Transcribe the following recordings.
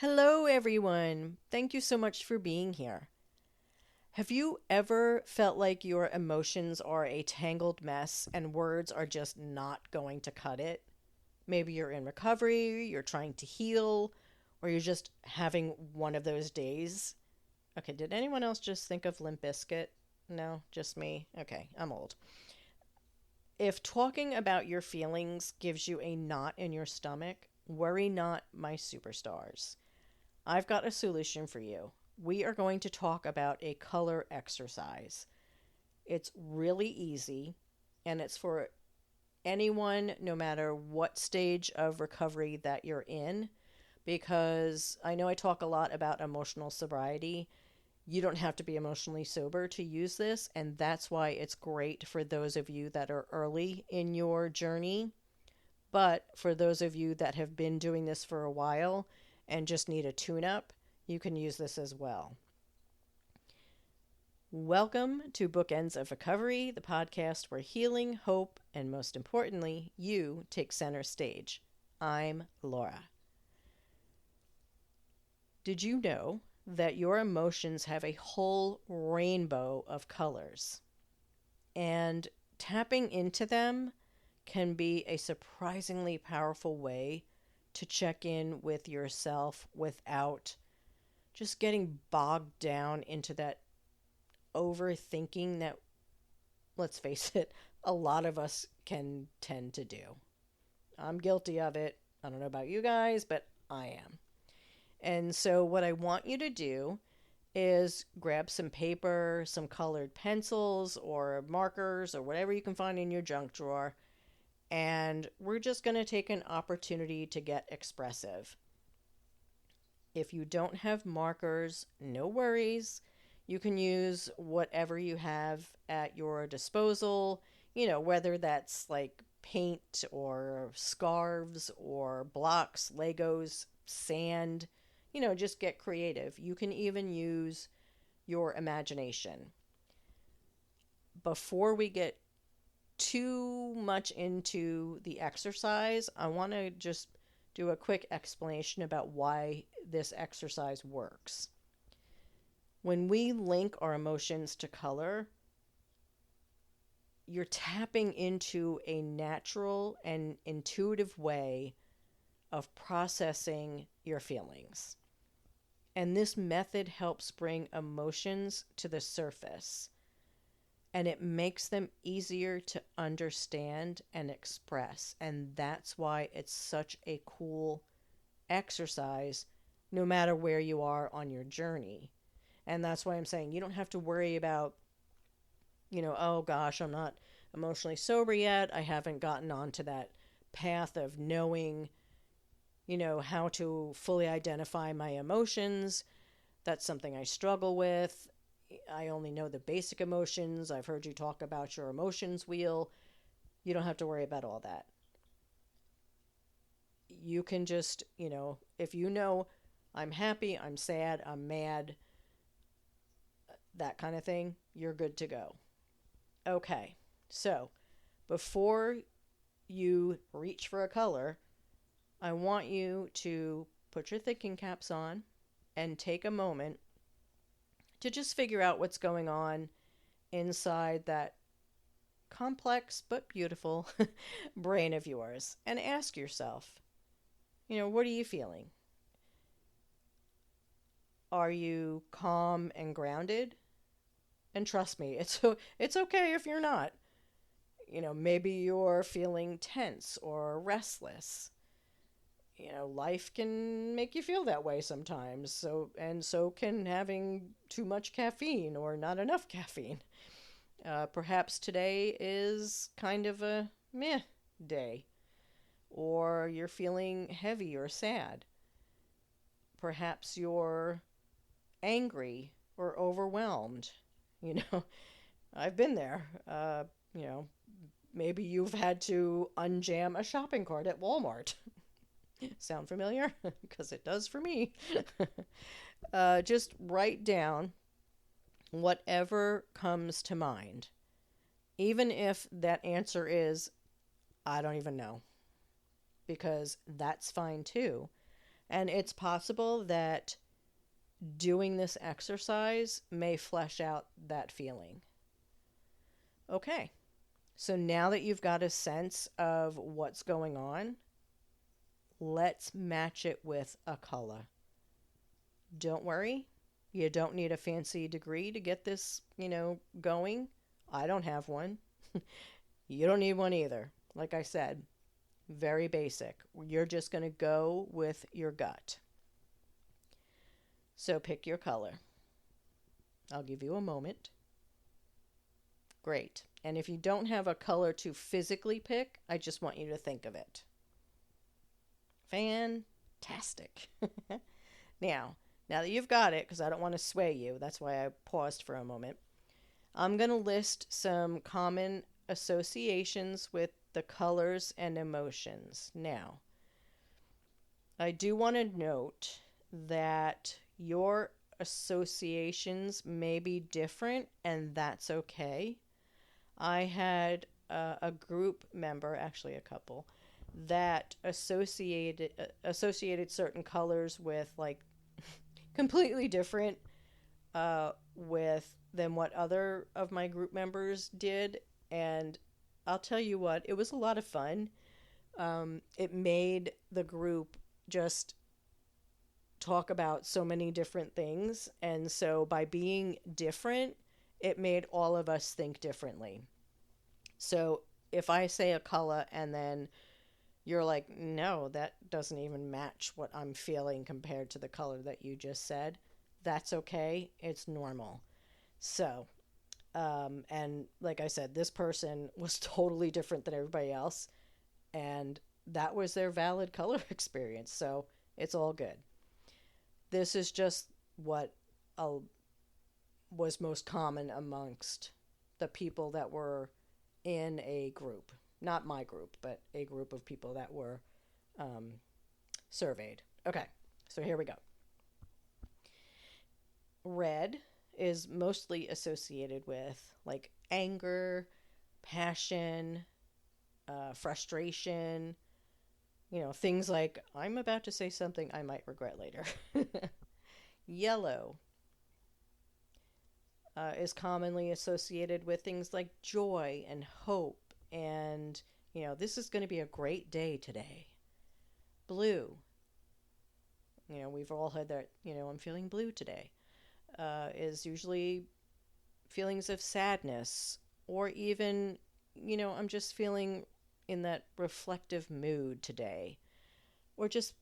Hello, everyone. Thank you so much for being here. Have you ever felt like your emotions are a tangled mess and words are just not going to cut it? Maybe you're in recovery, you're trying to heal, or you're just having one of those days. Okay, did anyone else just think of Limp Bizkit? No, just me. Okay, I'm old. If talking about your feelings gives you a knot in your stomach, worry not, my superstars. I've got a solution for you. We are going to talk about a color exercise. It's really easy and it's for anyone, no matter what stage of recovery that you're in, because I know I talk a lot about emotional sobriety. You don't have to be emotionally sober to use this, and that's why it's great for those of you that are early in your journey. But for those of you that have been doing this for a while and just need a tune up, you can use this as well. Welcome to Bookends of Recovery, the podcast where healing, hope, and most importantly, you take center stage. I'm Laura. Did you know that your emotions have a whole rainbow of colors? And tapping into them can be a surprisingly powerful way to check in with yourself without just getting bogged down into that overthinking that, let's face it, a lot of us can tend to do. I'm guilty of it. I don't know about you guys, but I am. And so, what I want you to do is grab some paper, some colored pencils, or markers, or whatever you can find in your junk drawer, and we're just going to take an opportunity to get expressive. If you don't have markers, no worries. You can use whatever you have at your disposal, whether that's like paint or scarves or blocks, Legos, sand, just get creative. You can even use your imagination. Before we get too much into the exercise, I want to just do a quick explanation about why this exercise works. When we link our emotions to color, you're tapping into a natural and intuitive way of processing your feelings. And this method helps bring emotions to the surface, and it makes them easier to understand and express. And that's why it's such a cool exercise, no matter where you are on your journey. And that's why I'm saying you don't have to worry about, oh gosh, I'm not emotionally sober yet. I haven't gotten onto that path of knowing, how to fully identify my emotions. That's something I struggle with. I only know the basic emotions. I've heard you talk about your emotions wheel. You don't have to worry about all that. You can just, if you know I'm happy, I'm sad, I'm mad, that kind of thing, you're good to go. Okay, so before you reach for a color, I want you to put your thinking caps on and take a moment to just figure out what's going on inside that complex but beautiful brain of yours and ask yourself, what are you feeling? Are you calm and grounded? And trust me, it's okay if you're not. Maybe you're feeling tense or restless. Life can make you feel that way sometimes. So can having too much caffeine or not enough caffeine. Perhaps today is kind of a meh day, or you're feeling heavy or sad. Perhaps you're angry or overwhelmed. You know, I've been there. You know, maybe you've had to unjam a shopping cart at Walmart. Sound familiar? Because it does for me. Just write down whatever comes to mind, even if that answer is, I don't even know, because that's fine too. And it's possible that doing this exercise may flesh out that feeling. Okay, so now that you've got a sense of what's going on, let's match it with a color. Don't worry, you don't need a fancy degree to get this, going. I don't have one. You don't need one either. Like I said, very basic. You're just going to go with your gut. So pick your color. I'll give you a moment. Great. And if you don't have a color to physically pick, I just want you to think of it. Fantastic. Now that you've got it, because I don't want to sway you, that's why I paused for a moment, I'm going to list some common associations with the colors and emotions. Now, I do want to note that your associations may be different, and that's okay. I had a group member, actually a couple, that associated certain colors with like completely different with than what other of my group members did, and I'll tell you what, it was a lot of fun. It made the group just talk about so many different things, and so by being different, it made all of us think differently. So if I say a color and then you're like, no, that doesn't even match what I'm feeling compared to the color that you just said, that's okay. It's normal. So, and like I said, this person was totally different than everybody else, and that was their valid color experience. So it's all good. This is just what was most common amongst the people that were in a group. Not my group, but a group of people that were surveyed. Okay, so here we go. Red is mostly associated with like anger, passion, frustration, things like, I'm about to say something I might regret later. Yellow is commonly associated with things like joy and hope and, this is going to be a great day today. Blue, we've all had that, I'm feeling blue today, is usually feelings of sadness or even, I'm just feeling in that reflective mood today. Or just,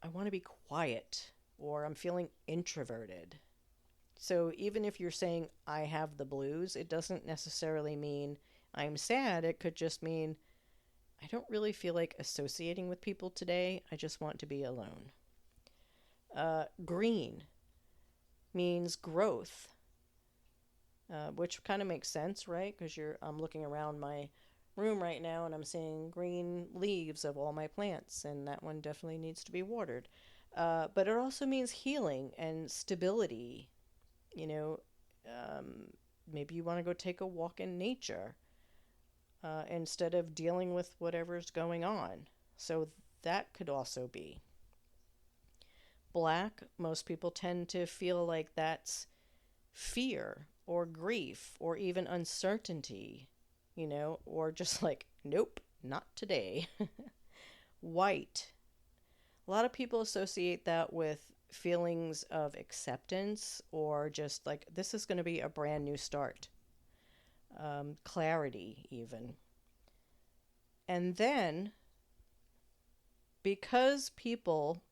I want to be quiet, or I'm feeling introverted. So even if you're saying, I have the blues, it doesn't necessarily mean I'm sad. It could just mean, I don't really feel like associating with people today. I just want to be alone. Green means growth, which kind of makes sense, right? Because I'm looking around my room right now and I'm seeing green leaves of all my plants, and that one definitely needs to be watered. But it also means healing and stability. Maybe you want to go take a walk in nature instead of dealing with whatever's going on. So that could also be. Black, most people tend to feel like that's fear or grief or even uncertainty, or just like, nope, not today. White, a lot of people associate that with feelings of acceptance or just like, this is going to be a brand new start. Clarity, even. And then, because people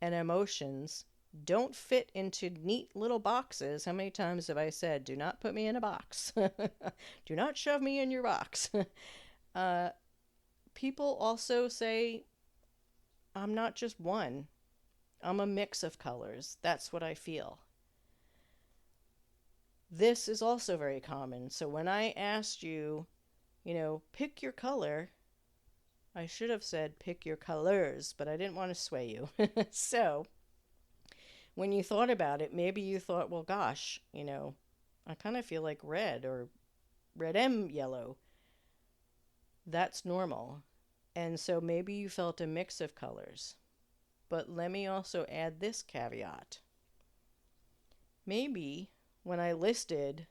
and emotions don't fit into neat little boxes, how many times have I said, do not put me in a box? Do not shove me in your box. People also say, I'm not just one. I'm a mix of colors. That's what I feel. This is also very common. So when I asked you, pick your color, I should have said pick your colors, but I didn't want to sway you. So when you thought about it, maybe you thought, well, gosh, I kind of feel like red or red and yellow. That's normal. And so maybe you felt a mix of colors. But let me also add this caveat. Maybe when I listed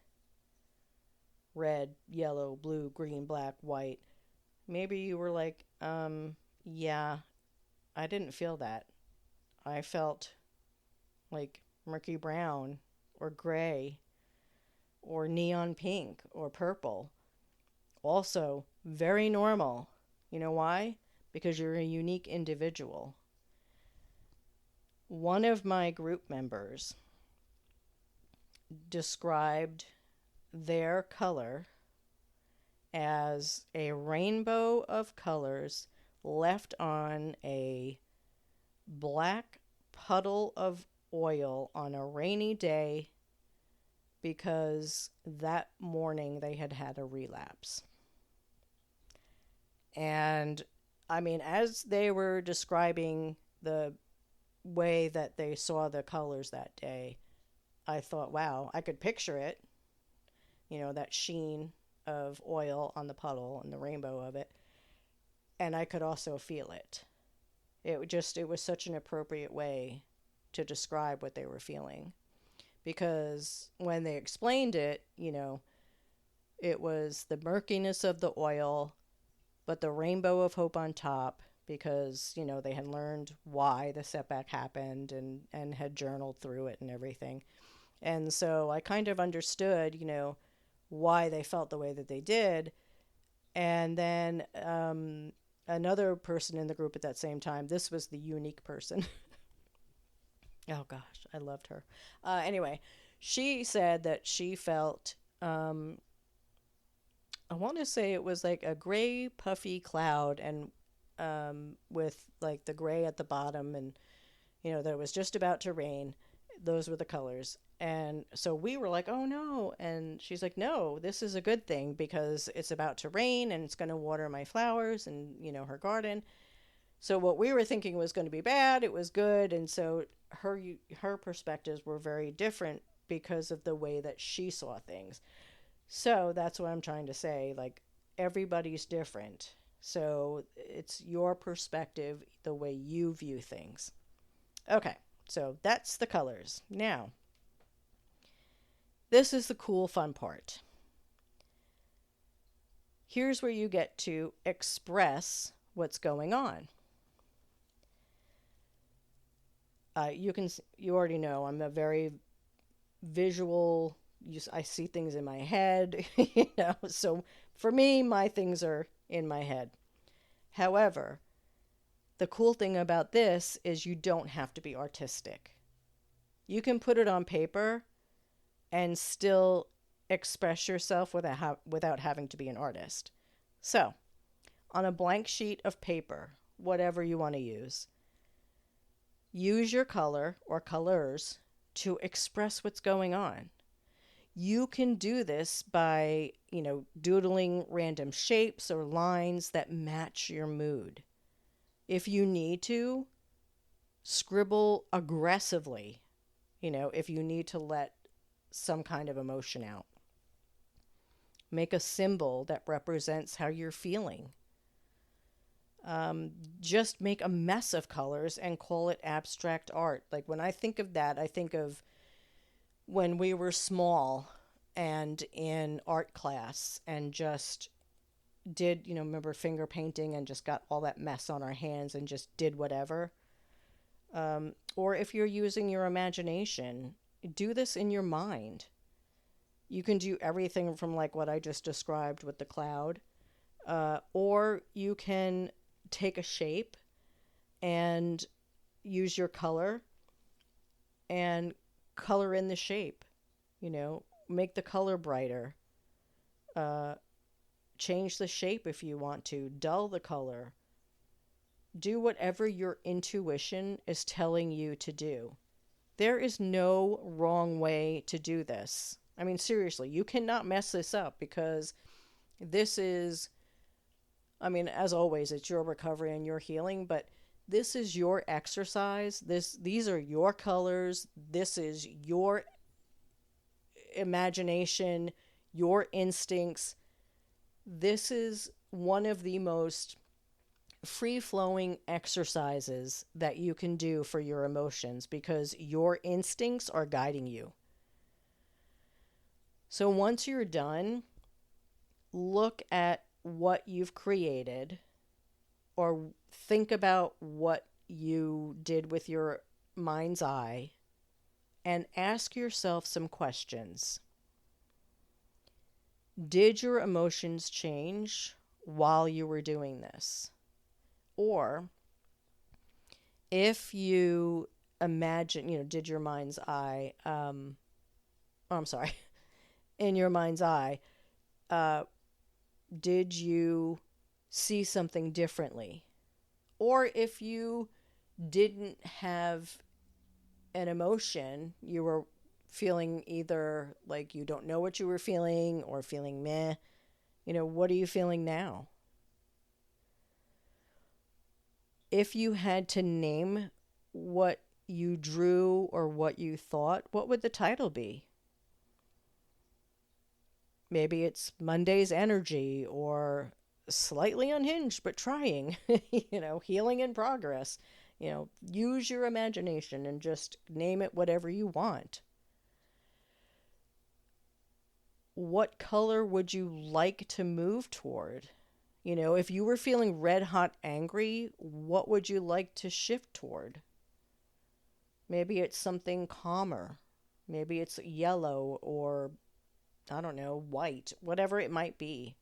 red, yellow, blue, green, black, white, maybe you were like, yeah, I didn't feel that. I felt like murky brown or gray or neon pink or purple. Also, very normal. You know why? Because you're a unique individual. One of my group members described their color as a rainbow of colors left on a black puddle of oil on a rainy day because that morning they had had a relapse. And I mean, as they were describing the way that they saw the colors that day, I thought, wow, I could picture it, that sheen of oil on the puddle and the rainbow of it. And I could also feel it. It was such an appropriate way to describe what they were feeling. Because when they explained it, it was the murkiness of the oil, but the rainbow of hope on top, because, they had learned why the setback happened and had journaled through it and everything. And so I kind of understood, why they felt the way that they did. And then another person in the group at that same time, this was the unique person. Oh gosh, I loved her. Anyway, she said that she felt, I want to say it was like a gray puffy cloud and with like the gray at the bottom and, that it was just about to rain. Those were the colors. And so we were like, oh no. And she's like, no, this is a good thing because it's about to rain and it's going to water my flowers and, her garden. So what we were thinking was going to be bad, it was good. And so her perspectives were very different because of the way that she saw things. So that's what I'm trying to say. Like, everybody's different. So it's your perspective, the way you view things. Okay, so that's the colors. Now, this is the cool, fun part. Here's where you get to express what's going on. You already know I'm a very visual. I see things in my head, So for me, my things are in my head. However, the cool thing about this is you don't have to be artistic. You can put it on paper and still express yourself without having to be an artist. So, on a blank sheet of paper, whatever you want to use your color or colors to express what's going on. You can do this by, doodling random shapes or lines that match your mood. If you need to, scribble aggressively, if you need to let some kind of emotion out. Make a symbol that represents how you're feeling. Just make a mess of colors and call it abstract art. Like, when I think of that, I think of when we were small and in art class and just did, remember finger painting and just got all that mess on our hands and just did whatever. Or if you're using your imagination, do this in your mind. You can do everything from like what I just described with the cloud, or you can take a shape and use your color and color in the shape, make the color brighter, change the shape if you want to, dull the color, do whatever your intuition is telling you to do. There is no wrong way to do this. I mean, seriously, you cannot mess this up because this is, as always, it's your recovery and your healing, but this is your exercise. These are your colors. This is your imagination, your instincts. This is one of the most free flowing exercises that you can do for your emotions because your instincts are guiding you. So once you're done, look at what you've created or think about what you did with your mind's eye and ask yourself some questions. Did your emotions change while you were doing this? Or if you imagine, did your mind's eye, I'm sorry, in your mind's eye, did you see something differently? Or if you didn't have an emotion, you were feeling either like you don't know what you were feeling or feeling meh, what are you feeling now? If you had to name what you drew or what you thought, what would the title be? Maybe it's Monday's energy or slightly unhinged but trying, healing in progress. Use your imagination and just name it whatever you want. What color would you like to move toward? If you were feeling red hot angry, what would you like to shift toward? Maybe it's something calmer. Maybe it's yellow or, I don't know, white, whatever it might be.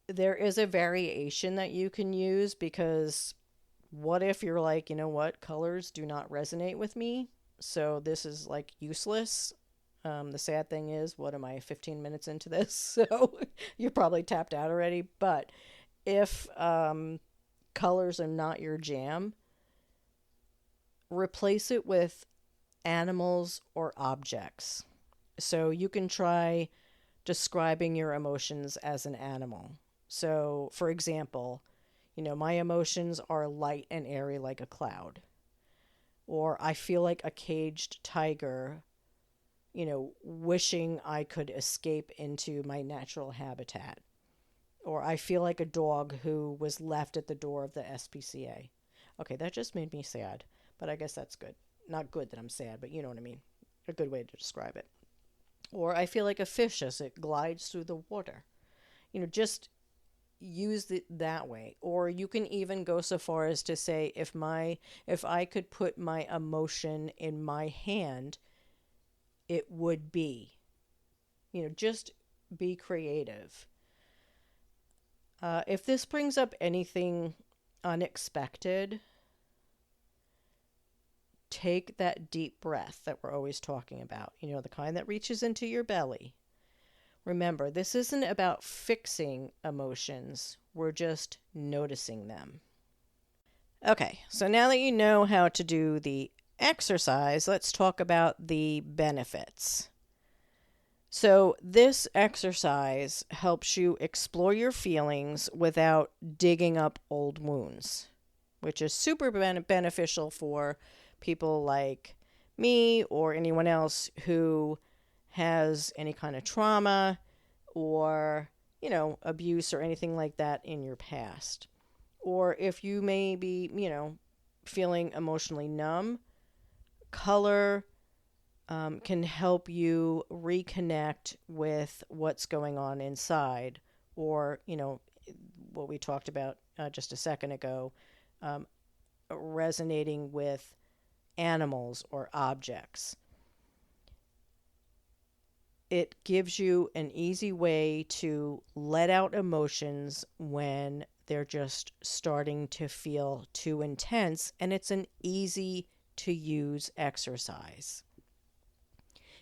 There is a variation that you can use because what if you're like, colors do not resonate with me, so this is like useless. The sad thing is, what am I, 15 minutes into this? So you're probably tapped out already. But if colors are not your jam, replace it with animals or objects. So you can try describing your emotions as an animal. So, for example, my emotions are light and airy like a cloud. Or I feel like a caged tiger, wishing I could escape into my natural habitat. Or I feel like a dog who was left at the door of the SPCA. Okay, that just made me sad, but I guess that's good. Not good that I'm sad, but you know what I mean. A good way to describe it. Or I feel like a fish as it glides through the water. Just use it that way. Or you can even go so far as to say, if I could put my emotion in my hand, it would be. Just be creative. If this brings up anything unexpected, take that deep breath that we're always talking about, the kind that reaches into your belly. Remember, this isn't about fixing emotions, we're just noticing them. Okay, so now that you know how to do the exercise, let's talk about the benefits. So this exercise helps you explore your feelings without digging up old wounds, which is super beneficial for people like me or anyone else who has any kind of trauma or, abuse or anything like that in your past. Or if you may be, feeling emotionally numb, color can help you reconnect with what's going on inside, or what we talked about just a second ago, resonating with animals or objects. It gives you an easy way to let out emotions when they're just starting to feel too intense, and it's an easy to use exercise.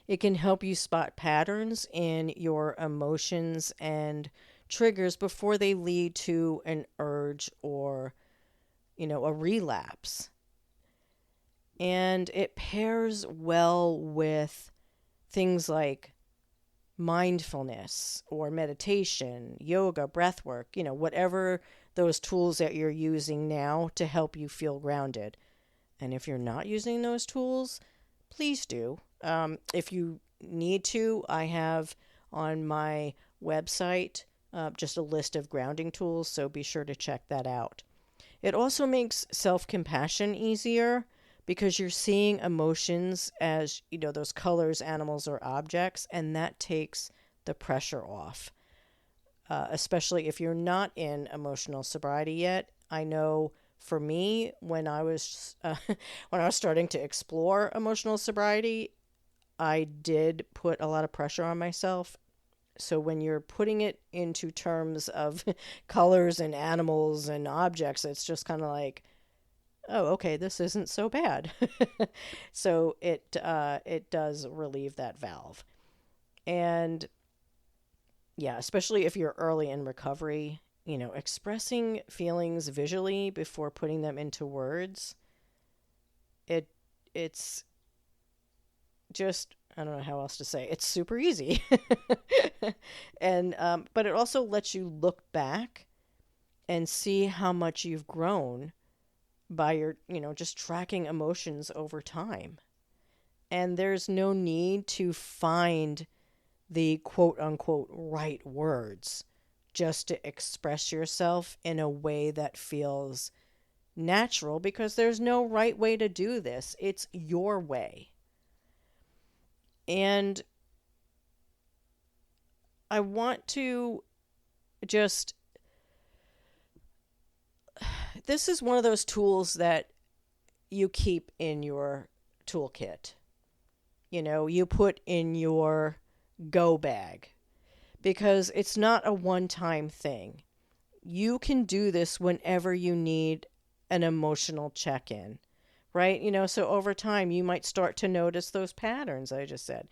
It can help you spot patterns in your emotions and triggers before they lead to an urge or, a relapse. And it pairs well with things like mindfulness or meditation, yoga, breath work, whatever those tools that you're using now to help you feel grounded. And if you're not using those tools, please do. If you need to, I have on my website just a list of grounding tools, so be sure to check that out. It also makes self-compassion easier because you're seeing emotions as, those colors, animals, or objects, and that takes the pressure off. Especially if you're not in emotional sobriety yet. I know for me, when I was when I was starting to explore emotional sobriety, I did put a lot of pressure on myself. So when you're putting it into terms of colors and animals and objects, it's just kind of like, oh, okay, this isn't so bad. So it does relieve that valve. And yeah, especially if you're early in recovery, expressing feelings visually before putting them into words, it it's just, I don't know how else to say. It's super easy. And but it also lets you look back and see how much you've grown by your, just tracking emotions over time. And there's no need to find the quote unquote right words just to express yourself in a way that feels natural, because there's no right way to do this. It's your way. And I want to just, this is one of those tools that you keep in your toolkit. You put in your go bag, because it's not a one-time thing. You can do this whenever you need an emotional check-in, right? So over time, you might start to notice those patterns I just said.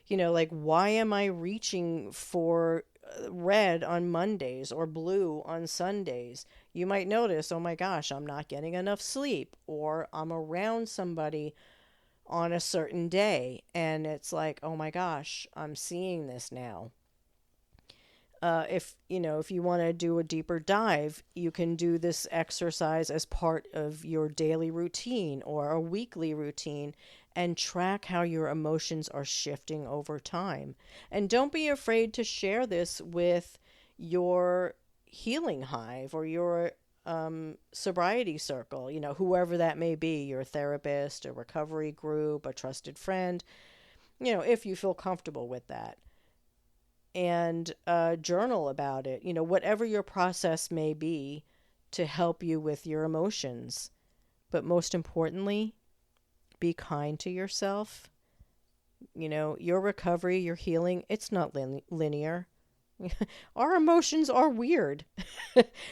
Like, why am I reaching for red on Mondays or blue on Sundays? You might notice, oh my gosh, I'm not getting enough sleep, or I'm around somebody on a certain day, and it's like, oh my gosh, I'm seeing this now. If you want to do a deeper dive, you can do this exercise as part of your daily routine or a weekly routine, and track how your emotions are shifting over time. And don't be afraid to share this with your healing hive or your sobriety circle, whoever that may be, your therapist, a recovery group, a trusted friend, if you feel comfortable with that. And journal about it, whatever your process may be to help you with your emotions. But most importantly, be kind to yourself. Your recovery, your healing, it's not linear. Our emotions are weird.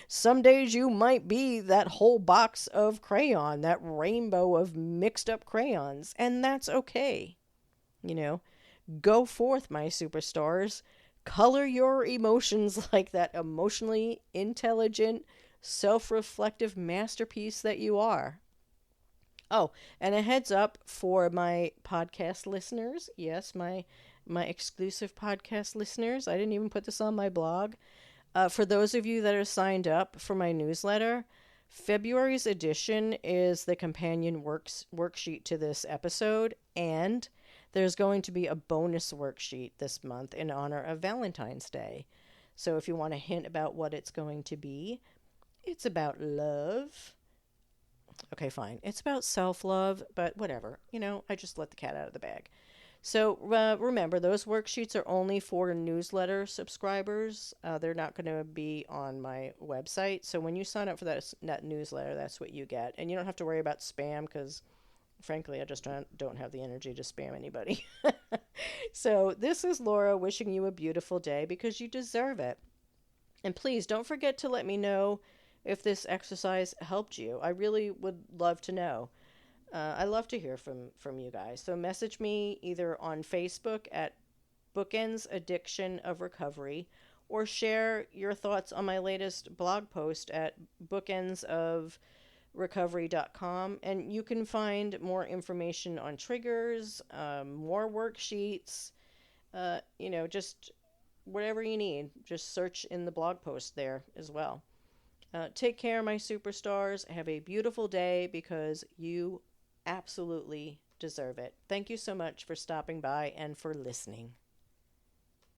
Some days you might be that whole box of crayon, that rainbow of mixed up crayons, and that's okay. Go forth, my superstars. Color your emotions like that emotionally intelligent, self-reflective masterpiece that you are. Oh, and a heads up for my podcast listeners. Yes, my exclusive podcast listeners. I didn't even put this on my blog. For those of you that are signed up for my newsletter, February's edition is the companion worksheet to this episode, and there's going to be a bonus worksheet this month in honor of Valentine's Day. So if you want a hint about what it's going to be, it's about love. Okay, fine. It's about self-love, but whatever. I just let the cat out of the bag. So remember, those worksheets are only for newsletter subscribers. They're not going to be on my website. So when you sign up for that newsletter, that's what you get. And you don't have to worry about spam, because frankly, I just don't have the energy to spam anybody. So this is Laura wishing you a beautiful day, because you deserve it. And please don't forget to let me know if this exercise helped you. I really would love to know. I love to hear from you guys. So message me either on Facebook at Bookends Addiction of Recovery, or share your thoughts on my latest blog post at bookendsofrecovery.com. And you can find more information on triggers, more worksheets, just whatever you need. Just search in the blog post there as well. Take care, my superstars. Have a beautiful day, because you absolutely deserve it. Thank you so much for stopping by and for listening.